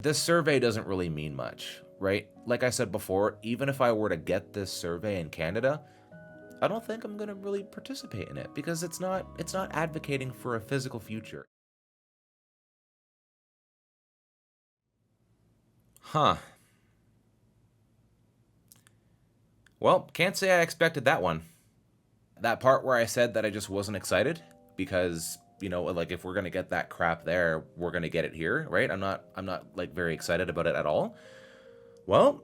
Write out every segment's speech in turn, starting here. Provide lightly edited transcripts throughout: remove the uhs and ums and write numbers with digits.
This survey doesn't really mean much, right? Like I said before, even if I were to get this survey in Canada, I don't think I'm going to really participate in it because it's not advocating for a physical future. Huh. Well, can't say I expected that one. That part where I said that I just wasn't excited because, like if we're going to get that crap there, we're going to get it here, right? I'm not like very excited about it at all. Well,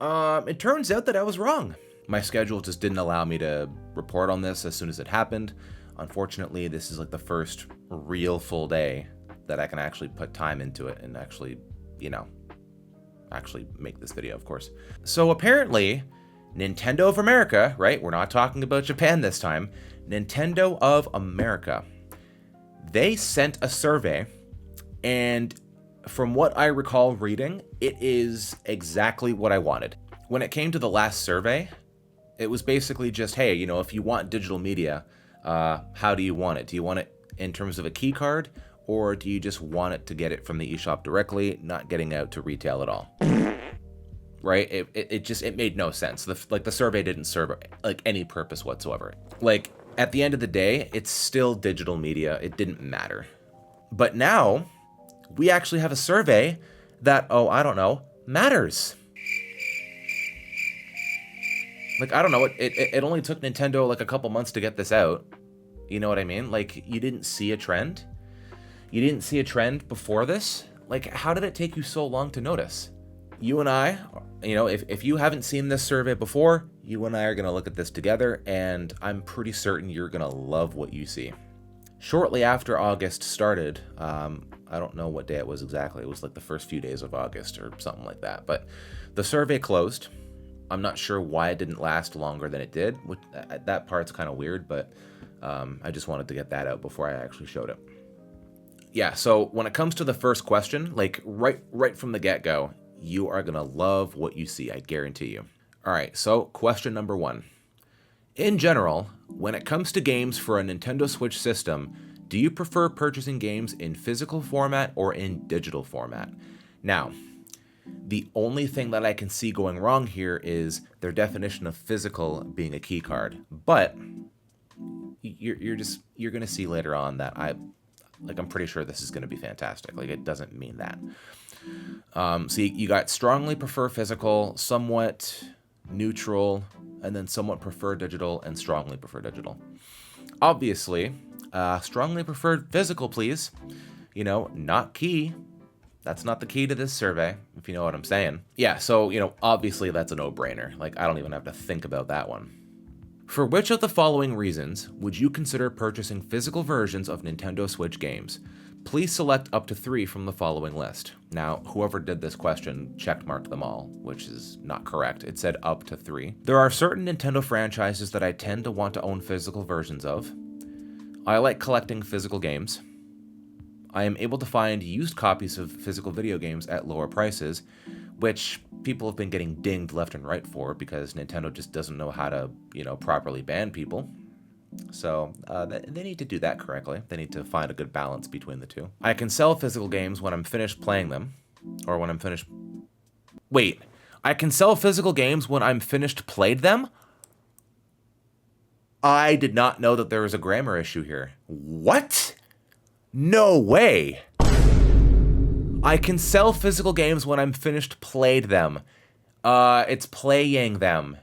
it turns out that I was wrong. My schedule just didn't allow me to report on this as soon as it happened. Unfortunately, this is like the first real full day that I can actually put time into it and actually, actually make this video, of course. So apparently, Nintendo of America, right? We're not talking about Japan this time. Nintendo of America. They sent a survey, and from what I recall reading, it is exactly what I wanted. When it came to the last survey, it was basically just, hey, if you want digital media, how do you want it? Do you want it in terms of a key card, or do you just want it to get it from the eShop directly, not getting out to retail at all? Right? It made no sense. The survey didn't serve like any purpose whatsoever. Like at the end of the day, it's still digital media. It didn't matter. But now we actually have a survey that, I don't know, matters. Like, I don't know, it only took Nintendo like a couple months to get this out. You know what I mean? Like, you didn't see a trend? You didn't see a trend before this? Like, how did it take you so long to notice? You and I, if you haven't seen this survey before, you and I are going to look at this together, and I'm pretty certain you're going to love what you see. Shortly after August started, I don't know what day it was exactly. It was like the first few days of August or something like that. But the survey closed. I'm not sure why it didn't last longer than it did. That part's kind of weird, but I just wanted to get that out before I actually showed it. Yeah, so when it comes to the first question, like right from the get-go, you are going to love what you see, I guarantee you. All right, so question number 1. In general, when it comes to games for a Nintendo Switch system, do you prefer purchasing games in physical format or in digital format? Now, the only thing that I can see going wrong here is their definition of physical being a key card. But you're going to see later on that I'm pretty sure this is going to be fantastic. Like, it doesn't mean that. So you got strongly prefer physical, somewhat neutral, and then somewhat prefer digital, and strongly prefer digital. Obviously, strongly preferred physical, please. Not key. That's not the key to this survey, if you know what I'm saying. Yeah, so, obviously that's a no-brainer. Like, I don't even have to think about that one. For which of the following reasons would you consider purchasing physical versions of Nintendo Switch games? Please select up to 3 from the following list. Now, whoever did this question checkmarked them all, which is not correct. It said up to 3. There are certain Nintendo franchises that I tend to want to own physical versions of. I like collecting physical games. I am able to find used copies of physical video games at lower prices, which people have been getting dinged left and right for because Nintendo just doesn't know how to, properly ban people. So they need to do that correctly. They need to find a good balance between the two. I can sell physical games when I'm finished playing them, or when I'm finished... Wait, I can sell physical games when I'm finished played them? I did not know that there was a grammar issue here. What? No way! I can sell physical games when I'm finished played them. It's playing them.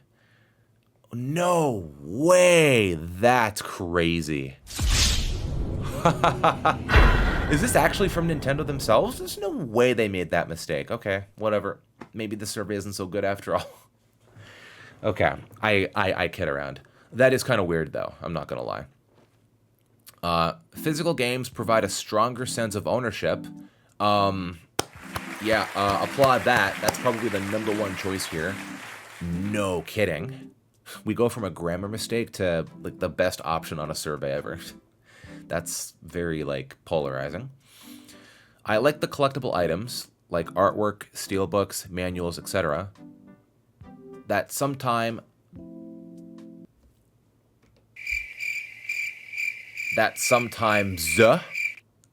No way! That's crazy. Is this actually from Nintendo themselves? There's no way they made that mistake. Okay, whatever. Maybe the survey isn't so good after all. Okay, I kid around. That is kind of weird, though. I'm not gonna lie. Physical games provide a stronger sense of ownership. Yeah, applaud that. That's probably the number 1 choice here. No kidding. We go from a grammar mistake to like the best option on a survey ever. That's very polarizing. I like the collectible items like artwork, steelbooks, manuals, etc. that sometimes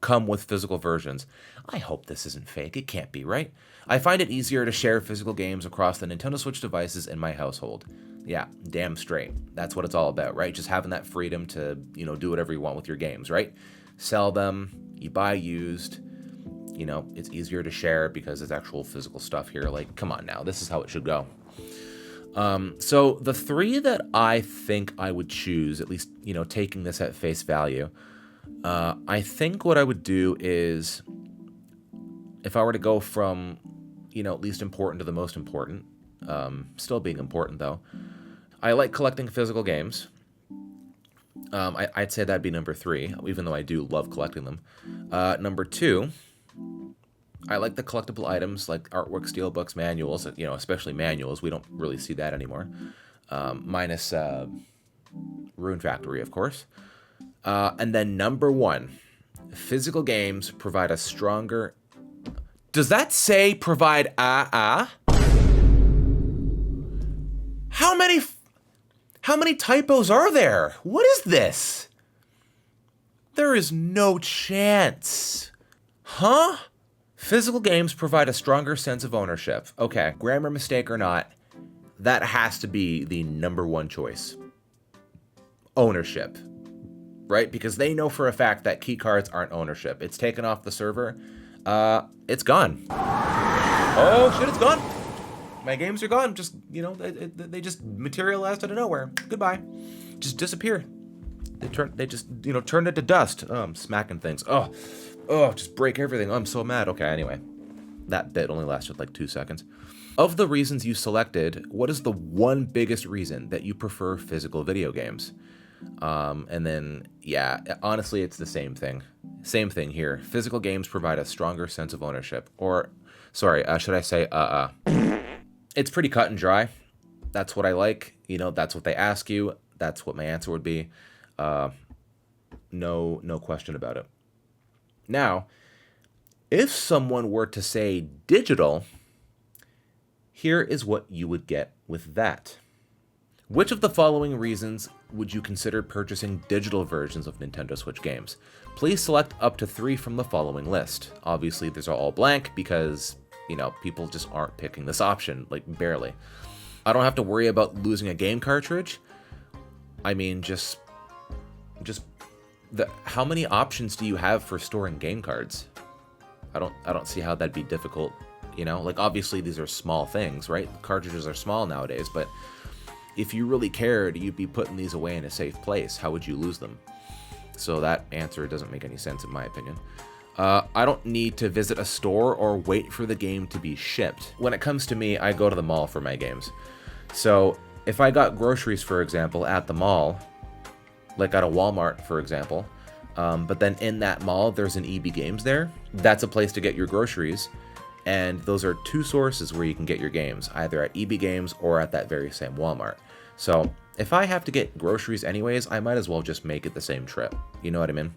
come with physical versions. I hope this isn't fake. It can't be, right? I find it easier to share physical games across the Nintendo Switch devices in my household. Yeah, damn straight. That's what it's all about, right? Just having that freedom to, do whatever you want with your games, right? Sell them, you buy used, it's easier to share because it's actual physical stuff here. Like, come on now, this is how it should go. So the three that I think I would choose, at least, taking this at face value, I think what I would do is, if I were to go from, least important to the most important, still being important though, I like collecting physical games. I'd say that'd be number 3, even though I do love collecting them. Number 2, I like the collectible items like artwork, steelbooks, manuals, especially manuals. We don't really see that anymore. Minus Rune Factory, of course. And then number 1, physical games provide a stronger... Does that say provide How many typos are there? What is this? There is no chance. Huh? Physical games provide a stronger sense of ownership. Okay, grammar mistake or not, that has to be the number 1 choice. Ownership, right? Because they know for a fact that key cards aren't ownership. It's taken off the server. It's gone. Oh shit, it's gone. My games are gone. Just, they just materialized out of nowhere. Goodbye. Just disappear. They just turned into dust. Oh, I'm smacking things. Oh, just break everything. Oh, I'm so mad. Okay, anyway. That bit only lasted like 2 seconds. Of the reasons you selected, what is the one biggest reason that you prefer physical video games? And then, yeah, honestly, it's the same thing. Same thing here. Physical games provide a stronger sense of ownership. Or, sorry, should I say, It's pretty cut and dry. That's what I like. That's what they ask you. That's what my answer would be. No question about it. Now, if someone were to say digital, here is what you would get with that. Which of the following reasons would you consider purchasing digital versions of Nintendo Switch games? Please select up to 3 from the following list. Obviously, these are all blank because, people just aren't picking this option, like barely. I don't have to worry about losing a game cartridge. I mean, how many options do you have for storing game cards? I don't see how that'd be difficult, Like, obviously, these are small things, right? Cartridges are small nowadays, but if you really cared, you'd be putting these away in a safe place. How would you lose them? So that answer doesn't make any sense in my opinion. I don't need to visit a store or wait for the game to be shipped. When it comes to me, I go to the mall for my games. So if I got groceries, for example, at the mall, like at a Walmart, for example, but then in that mall, there's an EB Games there. That's a place to get your groceries. And those are 2 sources where you can get your games, either at EB Games or at that very same Walmart. So if I have to get groceries anyways, I might as well just make it the same trip. You know what I mean?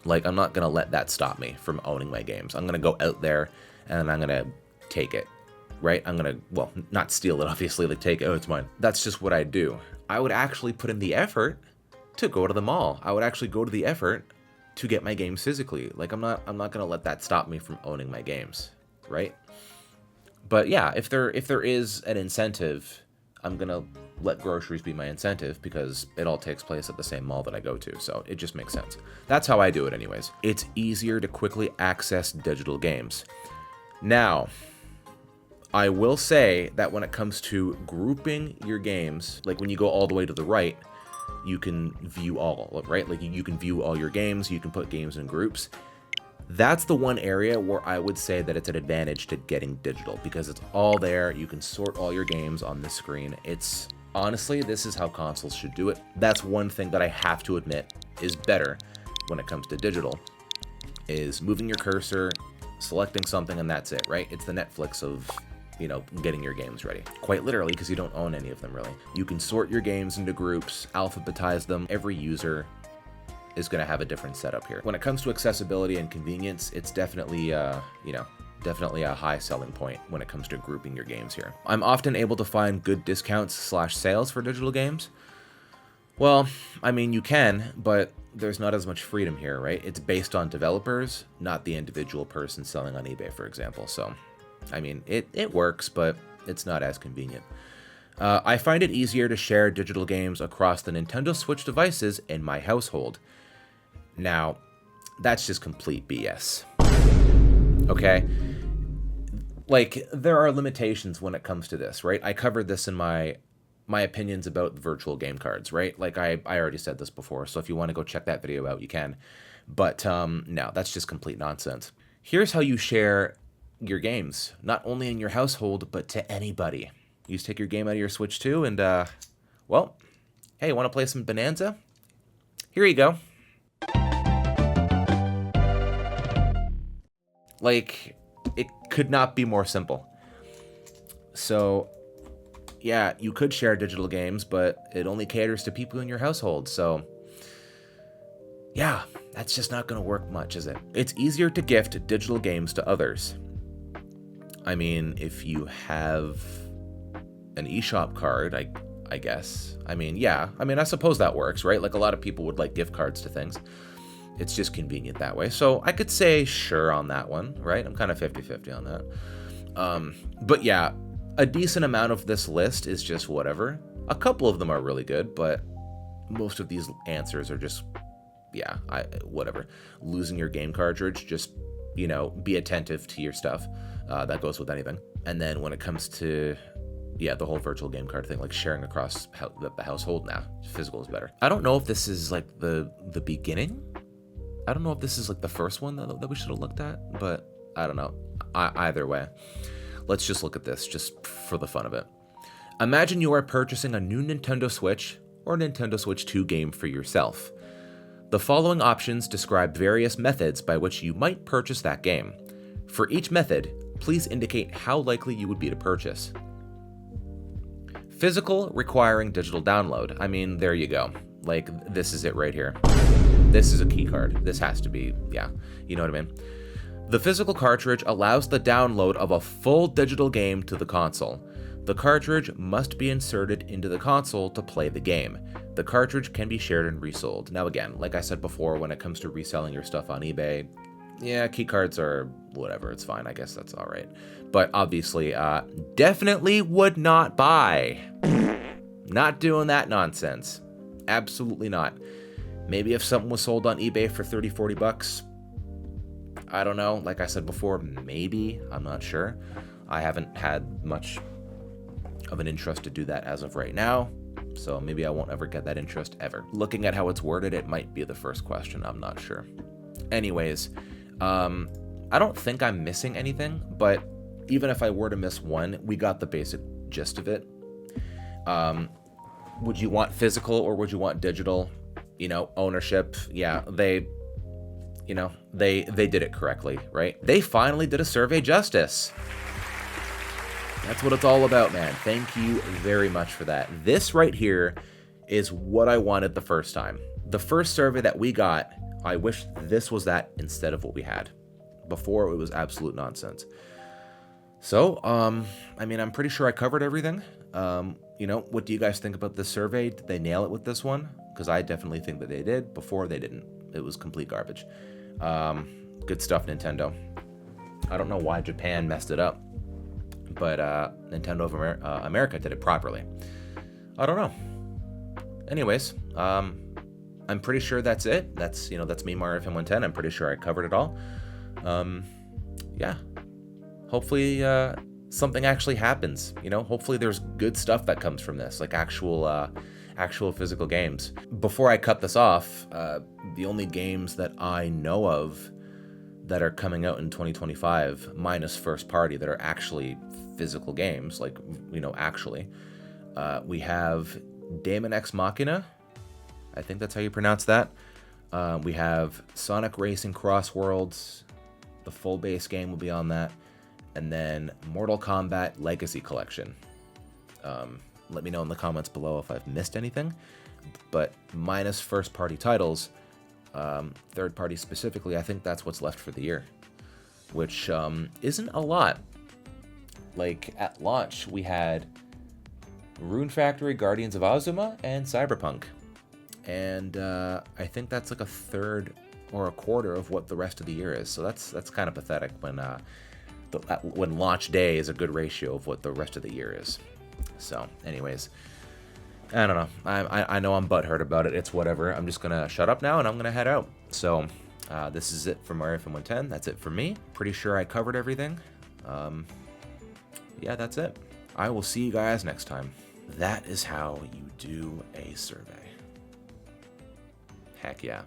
Like, I'm not going to let that stop me from owning my games. I'm going to go out there and I'm going to take it, right? I'm going to, well, not steal it, obviously, like take it, oh, it's mine. That's just what I do. I would actually put in the effort to go to the mall. I would actually go to the effort to get my games physically. Like, I'm not going to let that stop me from owning my games, right? But yeah, if there is an incentive, I'm going to let groceries be my incentive because it all takes place at the same mall that I go to. So it just makes sense. That's how I do it anyways. It's easier to quickly access digital games. Now, I will say that when it comes to grouping your games, like when you go all the way to the right, you can view all, right? Like you can view all your games, you can put games in groups. That's the one area where I would say that it's an advantage to getting digital because it's all there. You can sort all your games on the screen. It's honestly, this is how consoles should do it. That's one thing that I have to admit is better when it comes to digital, is moving your cursor, selecting something, and that's it, right? It's the Netflix of, getting your games ready. Quite literally, because you don't own any of them, really. You can sort your games into groups, alphabetize them. Every user is going to have a different setup here. When it comes to accessibility and convenience, it's definitely, definitely a high selling point when it comes to grouping your games here. I'm often able to find good discounts / sales for digital games. Well, I mean, you can, but there's not as much freedom here, right? It's based on developers, not the individual person selling on eBay, for example. So, I mean, it works, but it's not as convenient. I find it easier to share digital games across the Nintendo Switch devices in my household. Now, that's just complete BS. Okay? Like, there are limitations when it comes to this, right? I covered this in my opinions about virtual game cards, right? Like, I already said this before, so if you want to go check that video out, you can. But no, that's just complete nonsense. Here's how you share your games, not only in your household, but to anybody. You just take your game out of your Switch 2 and, well, hey, want to play some Bonanza? Here you go. Like, it could not be more simple. So, yeah, you could share digital games, but it only caters to people in your household. So, yeah, that's just not going to work much, is it? It's easier to gift digital games to others. I mean, if you have an eShop card, I guess. I mean, yeah. I mean, I suppose that works, right? Like, a lot of people would like gift cards to things. It's just convenient that way. So I could say sure on that one, right? I'm kind of 50-50 on that. But yeah, a decent amount of this list is just whatever. A couple of them are really good, but most of these answers are just, yeah, whatever. Losing your game cartridge, just, you know, be attentive to your stuff. That goes with anything. And then when it comes to, yeah, the whole virtual game card thing, like sharing across the household, nah, physical is better. I don't know if this is like the beginning. I don't know if this is like the first one that we should have looked at, but I don't know. Either way, let's just look at this just for the fun of it. Imagine you are purchasing a new Nintendo Switch or Nintendo Switch 2 game for yourself. The following options describe various methods by which you might purchase that game. For each method, please indicate how likely you would be to purchase. Physical, requiring digital download. I mean, there you go. Like, this is it right here. This is a key card. This has to be, yeah, you know what I mean? The physical cartridge allows the download of a full digital game to the console. The cartridge must be inserted into the console to play the game. The cartridge can be shared and resold. Now again, like I said before, when it comes to reselling your stuff on eBay, yeah, key cards are whatever, it's fine, I guess that's all right. But obviously, definitely would not buy. Not doing that nonsense. Absolutely not. Maybe if something was sold on eBay for 30, 40 bucks, I don't know. Like I said before, maybe. I'm not sure. I haven't had much of an interest to do that as of right now, so maybe I won't ever get that interest ever. Looking at how it's worded, it might be the first question. I'm not sure. Anyways, I don't think I'm missing anything, but even if I were to miss one, we got the basic gist of it. Would you want physical or would you want digital? You know, ownership, yeah, they did it correctly, right? They finally did a survey justice. That's what it's all about, man. Thank you very much for that. This right here is what I wanted the first time. The first survey that we got, I wish this was that instead of what we had. Before, it was absolute nonsense. So, I mean, I'm pretty sure I covered everything. You know, what do you guys think about this survey? Did they nail it with this one? Because I definitely think that they did. Before, they didn't. It was complete garbage. Good stuff, Nintendo. I don't know why Japan messed it up, but Nintendo of America did it properly. I don't know. Anyways, I'm pretty sure that's it. That's me, Mario FM 110. I'm pretty sure I covered it all. Yeah. Hopefully, something actually happens. You know, hopefully there's good stuff that comes from this, like actual physical games. Before I cut this off, the only games that I know of that are coming out in 2025, minus first party, that are actually physical games, like, you know, actually, we have Daemon X Machina. I think that's how you pronounce that. We have Sonic Racing Cross Worlds. The full base game will be on that. And then Mortal Kombat Legacy Collection. Let me know in the comments below if I've missed anything. But minus first-party titles, third-party specifically, I think that's what's left for the year. Which isn't a lot. Like, at launch, we had Rune Factory, Guardians of Azuma, and Cyberpunk. and I think that's like a third or a quarter of what the rest of the year is. So that's kind of pathetic when launch day is a good ratio of what the rest of the year is. So, anyways, I don't know. I know I'm butthurt about it. It's whatever. I'm just gonna shut up now and I'm gonna head out. So, this is it for Mario FM 110. That's it for me. Pretty sure I covered everything. Yeah, that's it. I will see you guys next time. That is how you do a survey. Heck yeah.